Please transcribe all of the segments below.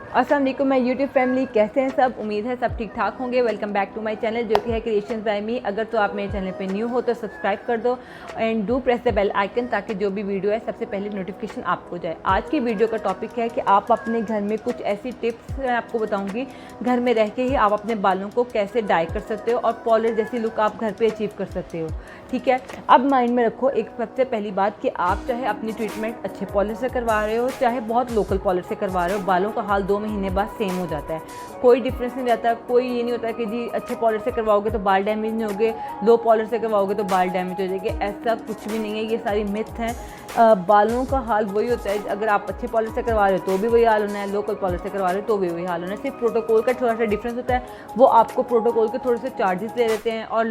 अस्सलाम वालेकुम मैं यूट्यूब फैमिली, कैसे हैं सब। उम्मीद है सब ठीक ठाक होंगे। Welcome back to my channel जो कि है क्रिएशंस बाय मी। अगर तो आप मेरे चैनल पे न्यू हो तो सब्सक्राइब कर दो and do press the bell icon ताकि जो भी वीडियो है सबसे पहले नोटिफिकेशन आपको जाए। आज की वीडियो का टॉपिक है कि आप अपने घर में कुछ ऐसी टिप्स मैं आपको बताऊँगी घर में रह के ही आप अपने बालों को कैसे डाई कर सकते हो और पॉलिश जैसी लुक आप घर पर अचीव कर सकते हो। ठीक है, अब माइंड में रखो एक सबसे पहली बात कि आप चाहे अपनी ट्रीटमेंट अच्छे पॉलिश से करवा रहे हो चाहे बहुत लोकल पॉलिश से करवा रहे हो, बालों का हाल 2 महीने बाद सेम हो जाता है। कोई डिफरेंस नहीं रहता। कोई ये नहीं होता कि जी अच्छे पॉलिश से करवाओगे तो बाल डैमेज नहीं होंगे, लो पॉलिश से करवाओगे तो बाल डैमेज हो जाएंगे। ऐसा कुछ भी नहीं है, ये सारी मिथ हैं। बालों का हाल वही होता है, अगर आप अच्छे पॉलिश से करवा रहे हो तो भी वही हाल होना है, लोकल पॉलिश से करवा रहे हो तो भी वही हाल होना है। सिर्फ प्रोटोकॉल का थोड़ा सा डिफरेंस होता है, वो आपको प्रोटोकॉल के थोड़े से चार्जेस ले लेते हैं और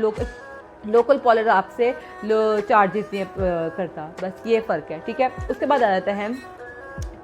लोकल पॉलर आपसे चार्जेस नहीं करता, बस ये फ़र्क है। ठीक है, उसके बाद आ जाता है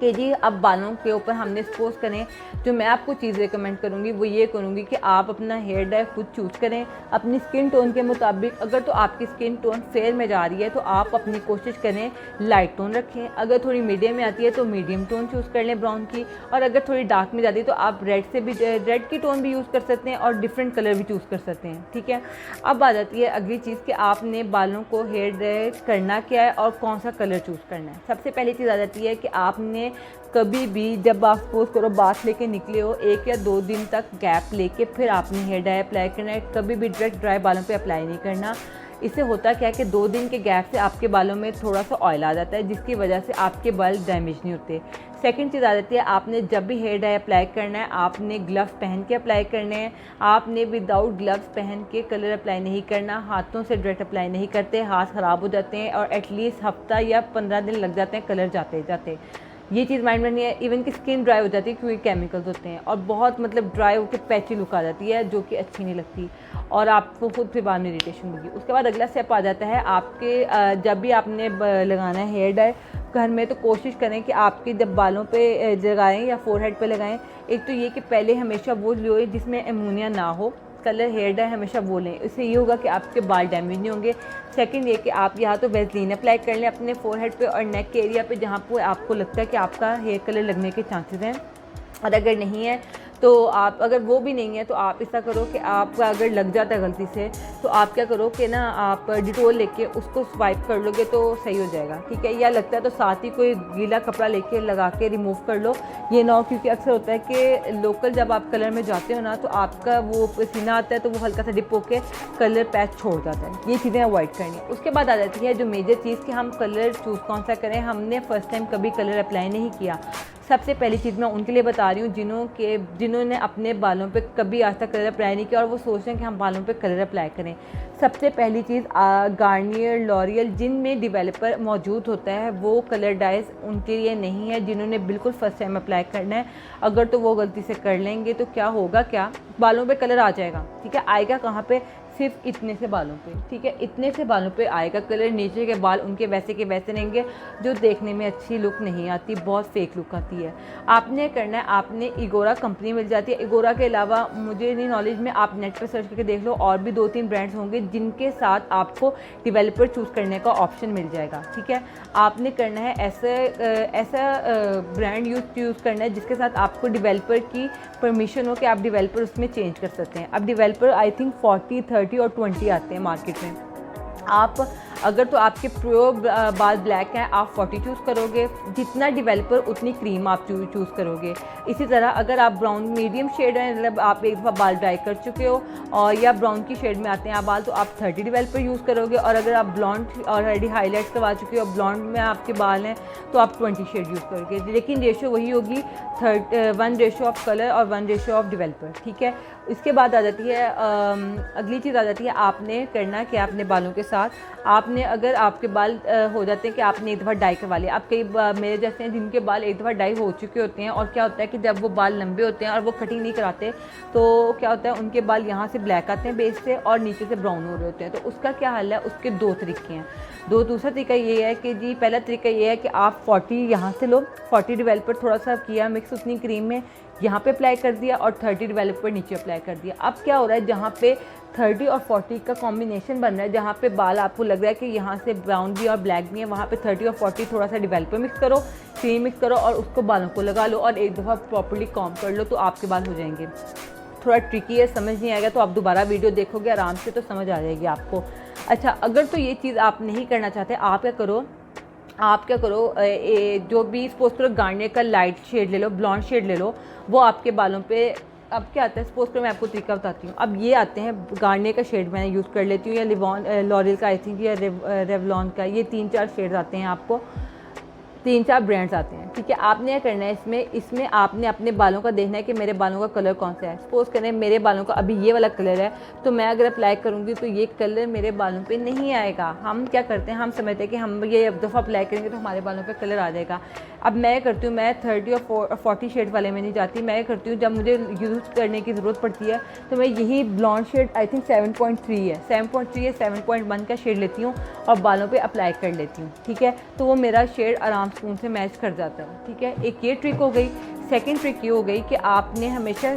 कि जी अब बालों के ऊपर हमने सपोज करें, जो मैं आपको चीज़ रिकमेंड करूँगी वो ये करूँगी कि आप अपना हेयर डाई खुद चूज़ करें अपनी स्किन टोन के मुताबिक। अगर तो आपकी स्किन टोन फेयर में जा रही है तो आप अपनी कोशिश करें लाइट टोन रखें, अगर थोड़ी मीडियम में आती है तो मीडियम टोन चूज़ कर लें ब्राउन की, और अगर थोड़ी डार्क में जाती है तो आप रेड की टोन भी यूज़ कर सकते हैं और डिफरेंट कलर भी चूज़ कर सकते हैं। ठीक है, अब आ जाती है अगली चीज़ कि आपने बालों को हेयर डाई करना क्या है और कौन सा कलर चूज़ करना है। सबसे पहली चीज़ आ जाती है कि आपने कभी भी जब आप सपोज करो बाथ लेके निकले हो 1 या 2 दिन तक गैप लेके फिर आपने हेयर डाई अप्लाई करना है। कभी भी डायरेक्ट ड्राई बालों पे अप्लाई नहीं करना। इससे होता क्या है कि 2 दिन के गैप से आपके बालों में थोड़ा सा ऑयल आ जाता है जिसकी वजह से आपके बाल डैमेज नहीं होते। सेकंड चीज़ आ जाती है, आपने जब भी हेयर डाई अप्लाई करना है आपने ग्लव्स पहन के अप्लाई करने हैं। आपने विदाउट ग्लव्स पहन के कलर अप्लाई नहीं करना, हाथों से डायरेक्ट अप्लाई नहीं करते, हाथ ख़राब हो जाते हैं और एटलीस्ट हफ्ता या 15 दिन लग जाते हैं कलर जाते जाते। ये चीज़ माइंड में नहीं है। इवन कि स्किन ड्राई हो जाती है क्योंकि केमिकल्स होते हैं और बहुत ड्राई होकर पैची लुक आ जाती है जो कि अच्छी नहीं लगती और आपको खुद फिर बाद में इरिटेशन होगी। उसके बाद अगला स्टेप आ जाता है आपके जब भी आपने लगाना है हेयर डाई घर में तो कोशिश करें कि आपके जब बालों पे लगाएं या फोरहेड पे लगाएं, एक तो ये कि पहले हमेशा वो लोए जिसमें अमोनिया ना हो, कलर हेयर डाई हमेशा वो लें, इससे ये होगा कि आपके बाल डैमेज नहीं होंगे। सेकंड ये कि आप यहाँ तो वैसलीन अप्लाई कर लें अपने फोरहेड पे और नेक के एरिया पे जहाँ पर आपको लगता है कि आपका हेयर कलर लगने के चांसेस हैं, और अगर नहीं है तो आप, अगर वो भी नहीं है तो आप ऐसा करो कि आपका अगर लग जाता है गलती से तो आप क्या करो कि ना आप डिटोल लेके उसको स्वाइप कर लोगे तो सही हो जाएगा। ठीक है, या लगता है तो साथ ही कोई गीला कपड़ा लेके लगा के रिमूव कर लो, ये ना हो क्योंकि अक्सर होता है कि लोकल जब आप कलर में जाते हो ना तो आपका वो पसीना आता है तो वो हल्का सा डिप होके कलर पैच छोड़ जाता है। ये चीज़ें अवॉइड करनी। उसके बाद आ जाती है जो मेजर चीज़ कि हम कलर चूज़ कौन सा करें। हमने फ़र्स्ट टाइम कभी कलर अप्लाई नहीं किया, सबसे पहली चीज़ मैं उनके लिए बता रही हूँ जिन्होंने अपने बालों पे कभी आज तक कलर अप्लाई नहीं किया और वो सोच रहे हैं कि हम बालों पे कलर अप्लाई करें। सबसे पहली चीज़ गार्नियर, लॉरियल जिनमें डेवलपर मौजूद होता है वो कलर डाइज उनके लिए नहीं है जिन्होंने बिल्कुल फर्स्ट टाइम अप्लाई करना है। अगर तो वो गलती से कर लेंगे तो क्या होगा, क्या बालों पे कलर आ जाएगा। ठीक है, आएगा कहाँ पे, सिर्फ इतने से बालों पे। ठीक है, इतने से बालों पे आएगा कलर, नीचे के बाल उनके वैसे के वैसे रहेंगे जो देखने में अच्छी लुक नहीं आती, बहुत फेक लुक आती है। आपने करना है, आपने इगोरा कंपनी मिल जाती है। इगोरा के अलावा मुझे नहीं नॉलेज में, आप नेट पर सर्च करके देख लो, और भी 2-3 ब्रांड्स होंगे जिनके साथ आपको डेवलपर चूज़ करने का ऑप्शन मिल जाएगा। ठीक है, आपने करना है ऐसा ब्रांड यूज़ करना है जिसके साथ आपको डेवलपर की परमिशन हो कि आप डेवलपर उसमें चेंज कर सकते हैं। अब डेवलपर आई थिंक 40, 30 और 20 आते हैं मार्केट में। आप अगर तो आपके प्योर बाल ब्लैक हैं आप 40 चूज़ करोगे, जितना डेवलपर उतनी क्रीम आप चूज़ करोगे। इसी तरह अगर आप ब्राउन मीडियम शेड है, मतलब आप एक दफ़ा बाल ड्राई कर चुके हो और या ब्राउन की शेड में आते हैं आप बाल, तो आप 30 डेवलपर यूज़ करोगे, और अगर आप ब्लॉन्ड ऑलरेडी हाईलाइट्स करवा चुके हो, ब्लॉन्ड में आपके बाल हैं तो आप 20 शेड यूज़ करोगे, लेकिन रेशो वही होगी 1 रेशो ऑफ कलर और 1 रेशो ऑफ डेवलपर। ठीक है, इसके बाद आ जाती है अगली चीज़ आ जाती है आपने करना कि अपने बालों के साथ आपने, अगर आपके बाल हो जाते हैं कि आपने एक दफ़ा डाई करवा लिया, आप कई मेरे जैसे हैं जिनके बाल एक दफ़ा डाई हो चुके होते हैं, और क्या होता है कि जब वो बाल लंबे होते हैं और वो कटिंग नहीं कराते तो क्या होता है उनके बाल यहाँ से ब्लैक आते हैं बेस से और नीचे से ब्राउन हो रहे होते हैं। तो उसका क्या हल है, उसके 2 तरीके हैं। दूसरा तरीका ये है कि जी पहला तरीका ये है कि आप 40 यहाँ से लो, 40 डेवलपर थोड़ा सा किया मिक्स उतनी क्रीम में, यहाँ पे अप्लाई कर दिया और 30 डेवलपर नीचे अप्लाई कर दिया। अब क्या हो रहा है, जहाँ पे 30 और 40 का कॉम्बिनेशन बन रहा है, जहाँ पे बाल आपको लग रहा है कि यहाँ से ब्राउन भी और ब्लैक भी है, वहाँ पे 30 और 40 थोड़ा सा डेवलपर मिक्स करो, क्रीम मिक्स करो और उसको बालों को लगा लो और एक दफ़ा प्रॉपर्ली कॉम्ब कर लो तो आपके बाल हो जाएंगे। थोड़ा ट्रिकी है, समझ नहीं आएगा तो आप दोबारा वीडियो देखोगे आराम से तो समझ आ जाएगी आपको। अच्छा, अगर तो ये चीज़ आप नहीं करना चाहते, आप क्या करो, जो भी सपोज करो गार्नियर का लाइट शेड ले लो, ब्लॉन्ड शेड ले लो, वो आपके बालों पे अब क्या आता है, सपोज करो मैं आपको तरीका बताती हूँ। अब ये आते हैं गार्नियर का शेड मैंने यूज़ कर लेती हूँ, या लॉरियल का आई थिंक, या रेवलॉन का, ये 3-4 शेड्स आते हैं, आपको 3-4 ब्रांड्स आते हैं, ठीक है। आपने क्या करना है, इसमें आपने अपने बालों का देखना है कि मेरे बालों का कलर कौन सा है। सपोज करें मेरे बालों का अभी ये वाला कलर है, तो मैं अगर अप्लाई करूँगी तो ये कलर मेरे बालों पे नहीं आएगा। हम क्या करते हैं, हम समझते हैं कि हम ये एक दफ़ा अप्लाई करेंगे तो हमारे बालों पे कलर आ जाएगा। अब मैं करती हूँ, मैं 30 और 40 शेड वाले में नहीं जाती, मैं करती हूँ जब मुझे यूज़ करने की ज़रूरत पड़ती है तो मैं यही ब्लॉन्ड शेड आई थिंक 7.3 है, 7.1 का शेड लेती हूँ और बालों पे अप्लाई कर लेती हूँ, ठीक है। तो वो मेरा शेड आराम स्पून से मैच कर जाता है, ठीक है। एक ये ट्रिक हो गई। सेकंड ट्रिक ये हो गई कि आपने हमेशा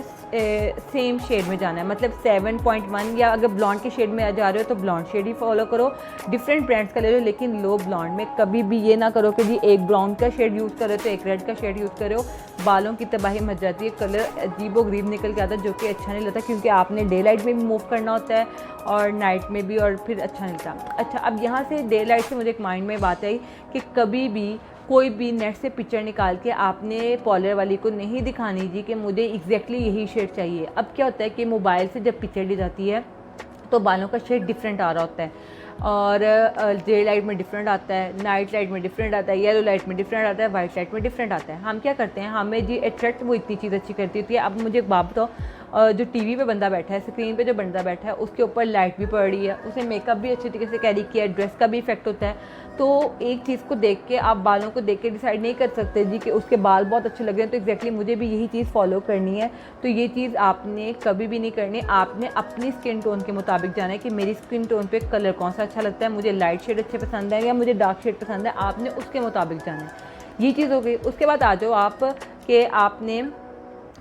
सेम शेड में जाना है, मतलब 7.1, या अगर ब्लॉन्ड के शेड में जा रहे हो तो ब्लॉन्ड शेड ही फॉलो करो, डिफरेंट ब्रांड्स का ले लो, लेकिन लो ब्लॉन्ड में। कभी भी ये ना करो कि जी एक ब्राउन का शेड यूज़ करो तो एक रेड का शेड यूज़ करो, बालों की तबाही मच जाती है, कलर अजीब व गरीब निकल के आता है, जो कि अच्छा नहीं लगता, क्योंकि आपने डे लाइट में भी मूव करना होता है और नाइट में भी, और फिर अच्छा नहीं लगता। अच्छा, अब यहाँ से डे लाइट से मुझे एक माइंड में बात आई कि कभी भी कोई भी नेट से पिक्चर निकाल के आपने पार्लर वाली को नहीं दिखानी जी कि मुझे एग्जैक्टली यही शेड चाहिए। अब क्या होता है कि मोबाइल से जब पिक्चर ली जाती है तो बालों का शेड डिफरेंट आ रहा होता है, और डे लाइट में डिफरेंट आता है, नाइट लाइट में डिफरेंट आता है, येलो लाइट में डिफरेंट आता है, वाइट लाइट में डिफरेंट आता है। हम क्या करते हैं, हमें जी अट्रैक्ट वो इतनी चीज़ अच्छी करती होती है। अब मुझे एक बात बताओ, जो टीवी पे बंदा बैठा है, स्क्रीन पे जो बंदा बैठा है, उसके ऊपर लाइट भी पड़ रही है, उसे मेकअप भी अच्छे तरीके से कैरी किया है, ड्रेस का भी इफेक्ट होता है। तो एक चीज़ को देख के आप बालों को देख के डिसाइड नहीं कर सकते जी कि उसके बाल बहुत अच्छे लग रहे हैं तो एग्जैक्टली मुझे भी यही चीज़ फॉलो करनी है। तो ये चीज़ आपने कभी भी नहीं करनी। आपने अपनी स्किन टोन के मुताबिक जाना है कि मेरी स्किन टोन पे कलर कौन सा अच्छा लगता है, मुझे लाइट शेड अच्छे पसंद है या मुझे डार्क शेड पसंद है, आपने उसके मुताबिक जाना है। ये चीज़ हो गई। उसके बाद आ जाओ आप कि आपने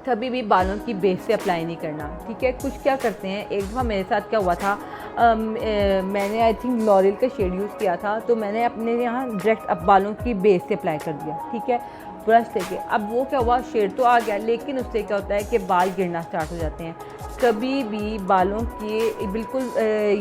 कभी भी बालों की बेस से अप्लाई नहीं करना, ठीक है। कुछ क्या करते हैं, एक दफ़ा मेरे साथ क्या हुआ था, मैंने आई थिंक लॉरियल का शेड यूज़ किया था, तो मैंने अपने यहाँ डायरेक्ट अब बालों की बेस से अप्लाई कर दिया, ठीक है, ब्रश लेके। अब वो क्या हुआ, शेड तो आ गया, लेकिन उससे क्या होता है कि बाल गिरना स्टार्ट हो जाते हैं। कभी भी बालों के बिल्कुल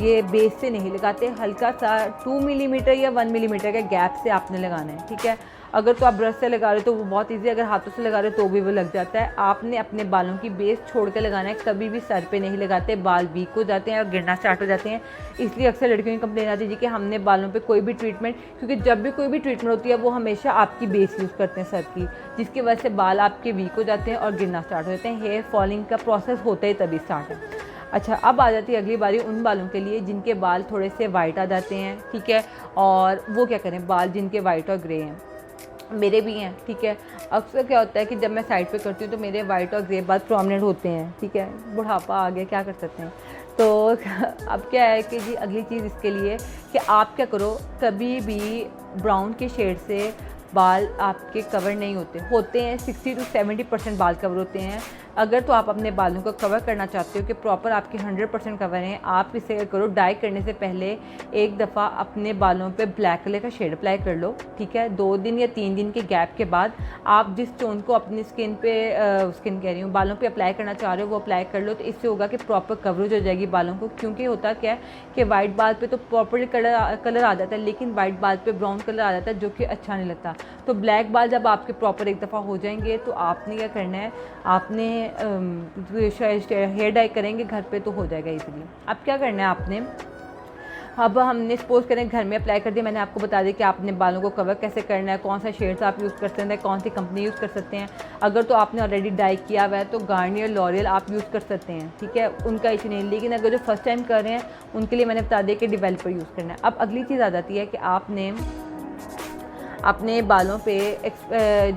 ये बेस से नहीं लगाते, हल्का सा 2 मिलीमीटर या 1 मिलीमीटर के गैप से आपने लगाना है, ठीक है। अगर तो आप ब्रश से लगा रहे हो तो वो बहुत इजी है, अगर हाथों से लगा रहे हो तो भी वो लग जाता है। आपने अपने बालों की बेस छोड़ के लगाना है, कभी भी सर पे नहीं लगाते, बाल वीक हो जाते हैं और गिरना स्टार्ट हो जाते हैं। इसलिए अक्सर लड़कियों की कंप्लेन आती है जी कि हमने बालों पे कोई भी ट्रीटमेंट, क्योंकि जब भी कोई भी ट्रीटमेंट होती है वो हमेशा आपकी बेस यूज़ करते हैं सर की, जिसकी वजह से बाल आपके वीक हो जाते हैं और गिरना स्टार्ट हो जाते हैं। हेयर फॉलिंग का प्रोसेस होता ही तभी स्टार्ट है। अच्छा, अब आ जाती है अगली बारी उन बालों के लिए जिनके बाल थोड़े से वाइट आ जाते हैं, ठीक है, और वो क्या करें, बाल जिनके वाइट और ग्रे हैं, मेरे भी हैं, ठीक है। अक्सर क्या होता है कि जब मैं साइड पे करती हूँ तो मेरे वाइट और ग्रे बाल प्रोमिनेंट होते हैं, ठीक है, बुढ़ापा आ गया, क्या कर सकते हैं। तो अब क्या है कि जी अगली चीज़ इसके लिए कि आप क्या करो, कभी भी ब्राउन के शेड से बाल आपके कवर नहीं होते हैं 60 to 70% बाल कवर होते हैं। अगर तो आप अपने बालों को कवर करना चाहते हो कि प्रॉपर आपके 100% कवर हैं, आप इसे करो, डाई करने से पहले एक दफ़ा अपने बालों पे ब्लैक कलर का शेड अप्लाई कर लो, ठीक है। 2 दिन या 3 दिन के गैप के बाद आप जिस टोन को अपनी स्किन कह रही हूँ, बालों पे अप्लाई करना चाह रहे हो वो अप्लाई कर लो। तो इससे होगा कि प्रॉपर कवरेज हो जाएगी बालों को, क्योंकि होता क्या है कि वाइट बाल पे तो प्रॉपरली कलर आ जाता है, लेकिन वाइट बाल पे ब्राउन कलर आ जाता है, जो कि अच्छा नहीं लगता। तो ब्लैक बाल जब आपके प्रॉपर एक दफ़ा हो जाएंगे तो आपने क्या करना है, आपने हेयर डाई करेंगे घर पे तो हो जाएगा इजीली। अब क्या करना है आपने, अब हमने सपोज करें घर में अप्लाई कर दिया, मैंने आपको बता दिया कि आपने बालों को कवर कैसे करना है, कौन सा शेड्स आप यूज़ कर सकते हैं, कौन सी कंपनी यूज़ कर सकते हैं। अगर तो आपने ऑलरेडी डाई किया हुआ है तो गार्नियर, लॉरियल आप यूज़ कर सकते हैं, ठीक है, उनका इशू नहीं। लेकिन अगर जो फर्स्ट टाइम कर रहे हैं उनके लिए मैंने बता दिया कि डेवलपर यूज़ करना है। अब अगली चीज़ आ जाती है कि आपने अपने बालों पे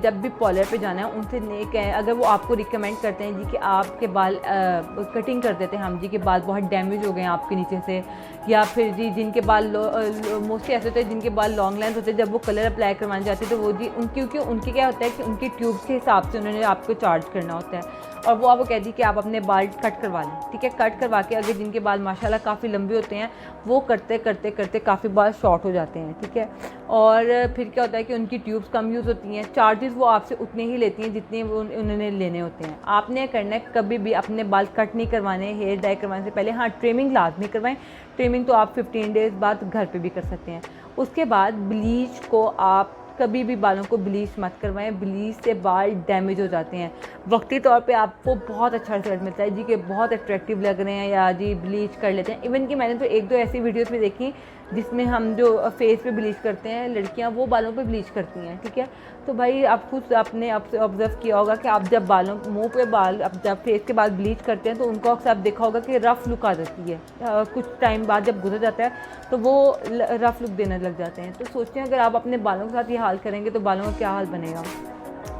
जब भी पार्लर पे जाना है उनसे नहीं कहें, अगर वो आपको रिकमेंड करते हैं जी कि आपके बाल कटिंग कर देते हैं हम जी के बाल बहुत डैमेज हो गए हैं आपके नीचे से, या फिर जी जिनके बाल मोस्टली ऐसे होते हैं जिनके बाल लॉन्ग लेंथ होते हैं, जब वो कलर अप्लाई करवाने जाते हैं तो वो जी क्योंकि उनके क्या होता है कि उनकी ट्यूब्स के हिसाब से उन्होंने आपको चार्ज करना होता है, और वो आपको कहती है कि आप अपने बाल कट करवा लें, ठीक है। कट करवा के अगर जिनके बाल माशाल्लाह काफ़ी लंबे होते हैं वो करते करते करते काफ़ी बाल शॉर्ट हो जाते हैं, ठीक है। और फिर क्या होता है कि उनकी ट्यूब्स कम यूज़ होती हैं, चार्जेस वो आपसे उतने ही लेती हैं जितने वो उन्होंने लेने होते हैं। आपने करना है कभी भी अपने बाल कट नहीं करवाने हेयर डाई करवाने से पहले। हाँ, ट्रिमिंग लाजमी करवाएं। ट्रिमिंग तो आप 15 डेज़ बाद घर पे भी कर सकते हैं। उसके बाद ब्लीच को आप कभी भी बालों को ब्लीच मत करवाएं, ब्लीच से बाल डैमेज हो जाते हैं। वक्ती तौर पे आपको बहुत अच्छा रिजल्ट मिलता है जी कि बहुत अट्रैक्टिव लग रहे हैं या जी ब्लीच कर लेते हैं। इवन कि मैंने तो एक दो ऐसी वीडियोस में देखी जिसमें हम जो फेस पे ब्लीच करते हैं लड़कियां, वो बालों पे ब्लीच करती हैं, ठीक है। तो भाई आप खुद आपने आपसे ऑब्जर्व किया होगा कि आप जब बालों मुंह पे बाल अब जब फेस के बाद ब्लीच करते हैं तो उनको अक्सर आप देखा होगा कि रफ़ लुक आ जाती है। कुछ टाइम बाद जब गुजर जाता है तो वो रफ़ लुक देने लग जाते हैं। तो सोचते हैं अगर आप अपने बालों के साथ ये हाल करेंगे तो बालों का क्या हाल बनेगा।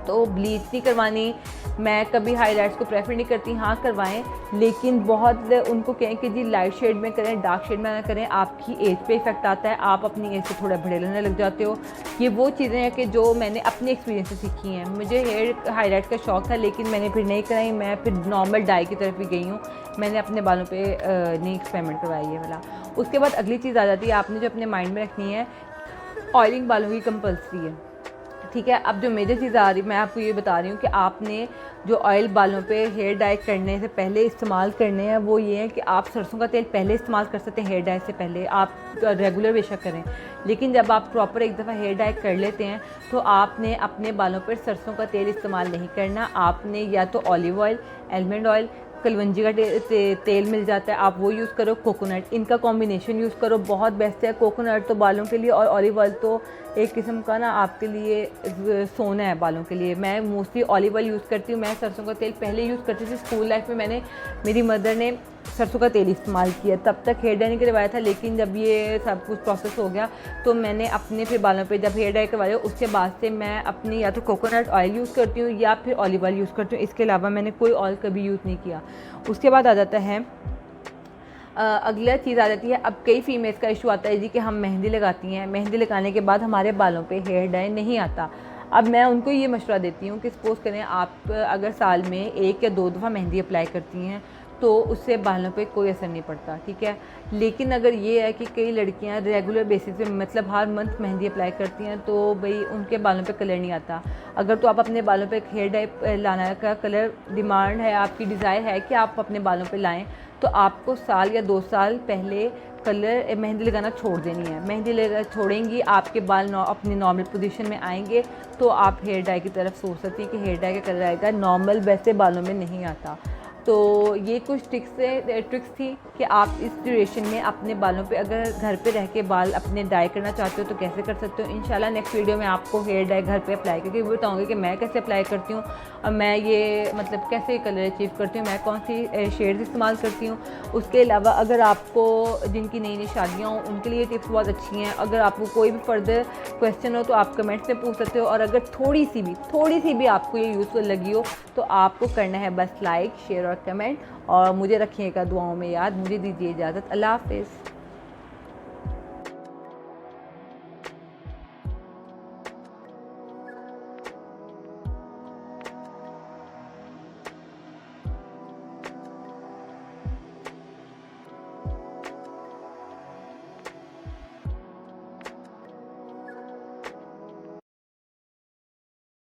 तो ब्लीच नहीं करवानी, मैं कभी हाईलाइट्स को प्रेफर नहीं करती। हाँ करवाएं, लेकिन बहुत उनको कहें कि जी लाइट शेड में करें, डार्क शेड में ना करें, आपकी एज पे इफेक्ट आता है, आप अपनी एज से थोड़ा बड़े लगने लग जाते हो। ये वो चीज़ें हैं कि जो मैंने अपने एक्सपीरियंस से सीखी हैं। मुझे हेयर हाईलाइट का शौक़ था लेकिन मैंने फिर नहीं कराई, मैं फिर नॉर्मल डाई की तरफ भी गई हूँ। मैंने अपने बालों पर नहीं एक्सपेरिमेंट करवाई ये वाला। उसके बाद अगली चीज़ आ जाती है, आपने जो अपने माइंड में रखनी है, ऑयलिंग बालों की कंपल्सरी है, ठीक है। अब जो मेजर चीज़ आ रही मैं आपको ये बता रही हूँ कि आपने जो ऑयल बालों पे हेयर डाई करने से पहले इस्तेमाल करने हैं वो ये है कि आप सरसों का तेल पहले इस्तेमाल कर सकते हैं हेयर डाई से पहले, आप रेगुलर बेशक करें। लेकिन जब आप प्रॉपर एक दफ़ा हेयर डाई कर लेते हैं तो आपने अपने बालों पर सरसों का तेल इस्तेमाल नहीं करना। आपने या तो olive oil, almond oil, kalonji का तेल मिल जाता है, आप वो यूज़ करो, कोकोनट, इनका कॉम्बिनेशन यूज़ करो, बहुत बेस्ट है। कोकोनट तो बालों के लिए और ऑलिव ऑयल तो एक किस्म का ना आपके लिए सोना है बालों के लिए। मैं मोस्टली ऑलिव ऑयल यूज़ करती हूँ। मैं सरसों का तेल पहले यूज़ करती थी, स्कूल लाइफ में मैंने मेरी मदर ने सरसों का तेल इस्तेमाल किया, तब तक हेयर डाई नहीं करवाया था। लेकिन जब ये सब कुछ प्रोसेस हो गया तो मैंने अपने फिर बालों पे जब हेयर डाई करवाया उसके बाद से मैं अपनी या तो कोकोनट ऑयल यूज़ करती हूँ या फिर ऑलिव ऑयल यूज़ करती हूँ। इसके अलावा मैंने कोई ऑयल कभी यूज़ नहीं किया। उसके बाद आ जाता है अगला चीज़ आ जाती है, अब कई फीमेल्स का इशू आता है जी कि हम मेहंदी लगाती हैं, मेहंदी लगाने के बाद हमारे बालों पे हेयर डाई नहीं आता। अब मैं उनको ये मशवरा देती हूँ कि सपोज़ करें आप अगर साल में 1 या 2 दफ़ा मेहंदी अप्लाई करती हैं तो उससे बालों पे कोई असर नहीं पड़ता, ठीक है। लेकिन अगर ये है कि कई लड़कियां रेगुलर बेसिस पे मतलब हर मंथ मेहंदी अप्लाई करती हैं तो भाई उनके बालों पे कलर नहीं आता। अगर तो आप अपने बालों पे हेयर डाई लाना का कलर डिमांड है, आपकी डिज़ायर है कि आप अपने बालों पे लाएं, तो आपको साल या 2 साल पहले कलर मेहंदी लगाना छोड़ देनी है। मेहंदी लगा छोड़ेंगी, आपके बाल अपनी नॉर्मल पोजीशन में आएंगे तो आप हेयर डाई की तरफ सोच सकती हैं कि हेयर डाई का कलर आएगा, नॉर्मल वैसे बालों में नहीं आता। तो ये कुछ ट्रिक्स थी कि आप इस ड्यूरेशन में अपने बालों पे अगर घर पे रह के बाल अपने डाई करना चाहते हो तो कैसे कर सकते हो। इंशाल्लाह नेक्स्ट वीडियो में आपको हेयर डाई घर पे अप्लाई करके वो बताऊँगी कि मैं कैसे अप्लाई करती हूँ और मैं ये मतलब कैसे कलर अचीव करती हूँ, मैं कौन सी शेड्स इस्तेमाल करती हूँ। उसके अलावा अगर आपको जिनकी नई नई शादियाँ हों उनके लिए टिप्स बहुत अच्छी हैं। अगर आपको कोई भी फर्दर क्वेश्चन हो तो आप कमेंट्स में पूछ सकते हो। और अगर थोड़ी सी भी आपको ये यूज़फुल लगी हो तो आपको करना है बस लाइक, शेयर और कमेंट। और मुझे रखिएगा दुआओं में याद। मुझे दीजिए इजाज़त। अल्लाह हाफ़िज़।